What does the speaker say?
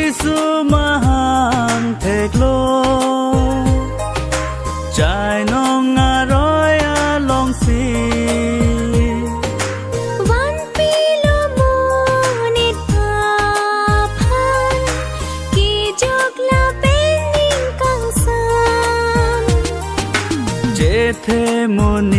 Giêsu mahang thek lo trái nong ngà roi a long si Van pilo mo nit papan ki jok la bening kang san je the moni